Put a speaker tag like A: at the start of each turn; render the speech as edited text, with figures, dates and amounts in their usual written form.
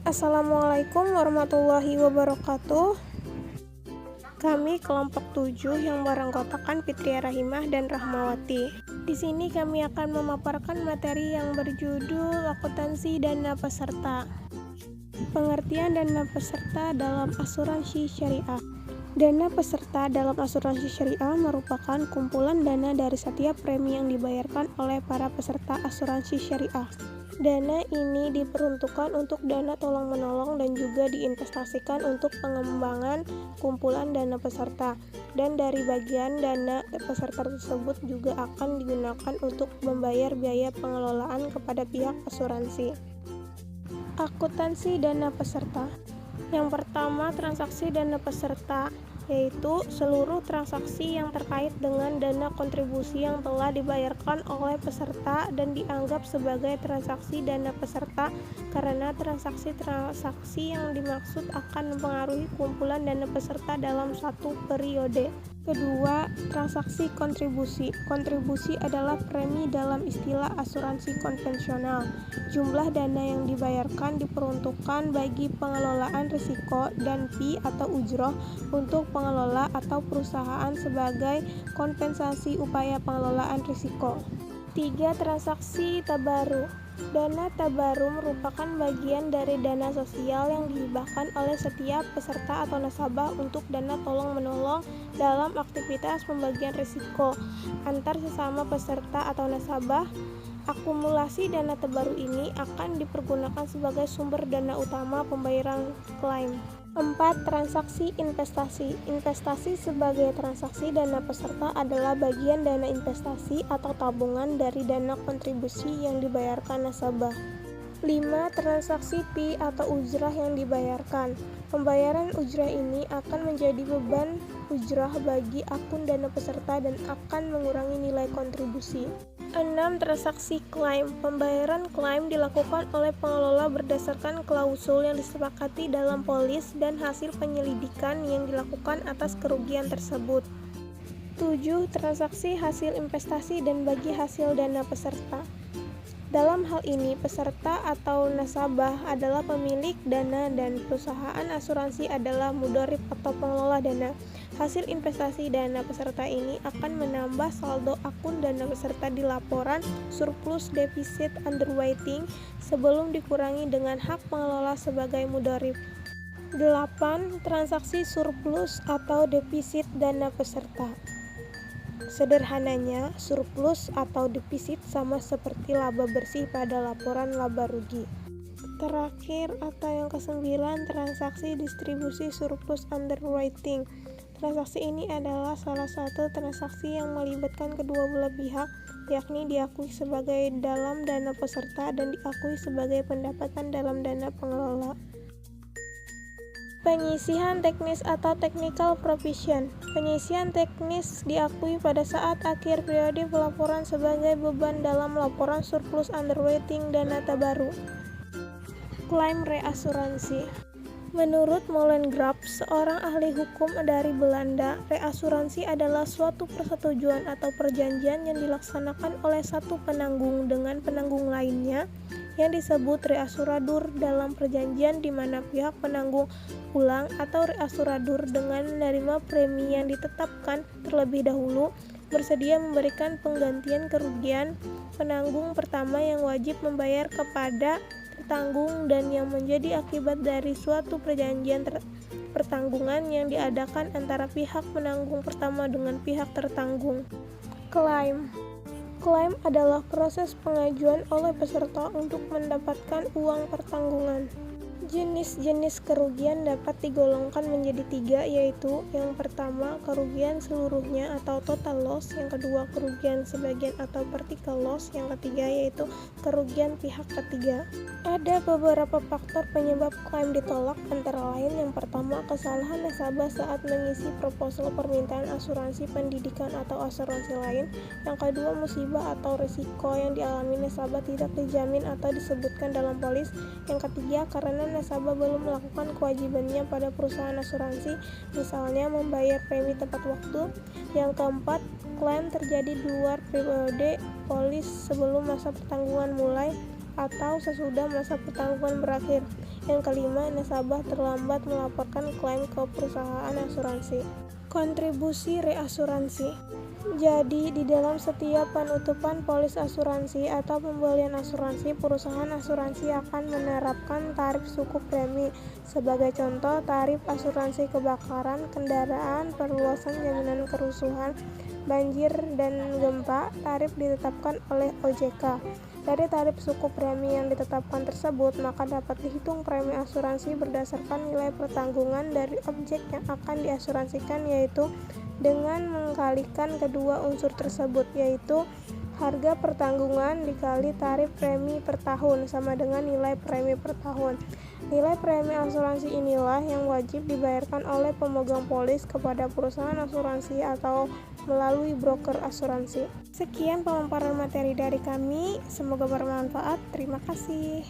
A: Assalamualaikum warahmatullahi wabarakatuh. Kami kelompok 7 yang beranggotakan Fitria Rahimah dan Rahmawati. Di sini kami akan memaparkan materi yang berjudul akuntansi dana peserta. Pengertian dana peserta dalam asuransi syariah. Dana peserta dalam asuransi syariah merupakan kumpulan dana dari setiap premi yang dibayarkan oleh para peserta asuransi syariah. Dana ini diperuntukkan untuk dana tolong-menolong dan juga diinvestasikan untuk pengembangan kumpulan dana peserta. Dan dari bagian dana peserta tersebut juga akan digunakan untuk membayar biaya pengelolaan kepada pihak asuransi. Akuntansi dana peserta. Yang pertama, transaksi dana peserta, yaitu seluruh transaksi yang terkait dengan dana kontribusi yang telah dibayarkan oleh peserta dan dianggap sebagai transaksi dana peserta karena transaksi-transaksi yang dimaksud akan mempengaruhi kumpulan dana peserta dalam satu periode. Kedua, transaksi kontribusi. Kontribusi adalah premi dalam istilah asuransi konvensional. Jumlah dana yang dibayarkan diperuntukkan bagi pengelolaan risiko dan fee atau ujroh untuk pengelola atau perusahaan sebagai kompensasi upaya pengelolaan risiko. 3. Transaksi tabaru. Dana tabaru merupakan bagian dari dana sosial yang dihibahkan oleh setiap peserta atau nasabah untuk dana tolong-menolong dalam aktivitas pembagian risiko antar sesama peserta atau nasabah. Akumulasi dana tabaru ini akan dipergunakan sebagai sumber dana utama pembayaran klaim. 4. Transaksi investasi. Investasi sebagai transaksi dana peserta adalah bagian dana investasi atau tabungan dari dana kontribusi yang dibayarkan nasabah. 5. Transaksi fee atau ujrah yang dibayarkan. Pembayaran ujrah ini akan menjadi beban ujrah bagi akun dana peserta dan akan mengurangi nilai kontribusi. 6. Transaksi klaim. Pembayaran klaim dilakukan oleh pengelola berdasarkan klausul yang disepakati dalam polis dan hasil penyelidikan yang dilakukan atas kerugian tersebut. 7. Transaksi hasil investasi dan bagi hasil dana peserta. Dalam hal ini, peserta atau nasabah adalah pemilik dana dan perusahaan asuransi adalah mudharib atau pengelola dana. Hasil investasi dana peserta ini akan menambah saldo akun dana peserta di laporan surplus defisit underwriting sebelum dikurangi dengan hak pengelola sebagai mudharib. 8. Transaksi surplus atau defisit dana peserta. Sederhananya, surplus atau defisit sama seperti laba bersih pada laporan laba rugi. Terakhir atau yang ke-9, transaksi distribusi surplus underwriting. Transaksi ini adalah salah satu transaksi yang melibatkan kedua belah pihak, yakni diakui sebagai dalam dana peserta dan diakui sebagai pendapatan dalam dana pengelola. Penyisihan teknis atau technical provision. Penyisihan teknis diakui pada saat akhir periode pelaporan sebagai beban dalam laporan surplus underwriting dana tabaru. Klaim reasuransi. Menurut Molengraf, seorang ahli hukum dari Belanda, reasuransi adalah suatu persetujuan atau perjanjian yang dilaksanakan oleh satu penanggung dengan penanggung lainnya yang disebut reasuradur dalam perjanjian di mana pihak penanggung ulang atau reasuradur dengan menerima premi yang ditetapkan terlebih dahulu bersedia memberikan penggantian kerugian penanggung pertama yang wajib membayar kepada tertanggung dan yang menjadi akibat dari suatu perjanjian pertanggungan yang diadakan antara pihak penanggung pertama dengan pihak tertanggung. Klaim. Klaim adalah proses pengajuan oleh peserta untuk mendapatkan uang pertanggungan. Jenis-jenis kerugian dapat digolongkan menjadi 3, yaitu yang pertama kerugian seluruhnya atau total loss, yang kedua kerugian sebagian atau partial loss, yang ketiga yaitu kerugian pihak ketiga. Ada beberapa faktor penyebab klaim ditolak, antara lain yang pertama kesalahan nasabah saat mengisi proposal permintaan asuransi pendidikan atau asuransi lain, yang kedua musibah atau risiko yang dialami nasabah tidak dijamin atau disebutkan dalam polis, yang ketiga karena nasabah belum melakukan kewajibannya pada perusahaan asuransi, misalnya membayar premi tepat waktu. Yang keempat, klaim terjadi di luar periode polis sebelum masa pertanggungan mulai atau sesudah masa pertanggungan berakhir. Yang kelima, nasabah terlambat melaporkan klaim ke perusahaan asuransi. Kontribusi reasuransi. Jadi, di dalam setiap penutupan polis asuransi atau pembelian asuransi, perusahaan asuransi akan menerapkan tarif suku premi. Sebagai contoh, tarif asuransi kebakaran kendaraan, perluasan jaminan kerusuhan, banjir, dan gempa, tarif ditetapkan oleh OJK. Dari tarif suku premi yang ditetapkan tersebut, maka dapat dihitung premi asuransi berdasarkan nilai pertanggungan dari objek yang akan diasuransikan, yaitu dengan mengkalikan kedua unsur tersebut, yaitu harga pertanggungan dikali tarif premi per tahun sama dengan nilai premi per tahun. Nilai premi asuransi inilah yang wajib dibayarkan oleh pemegang polis kepada perusahaan asuransi atau melalui broker asuransi. Sekian pemaparan materi dari kami, semoga bermanfaat. Terima kasih.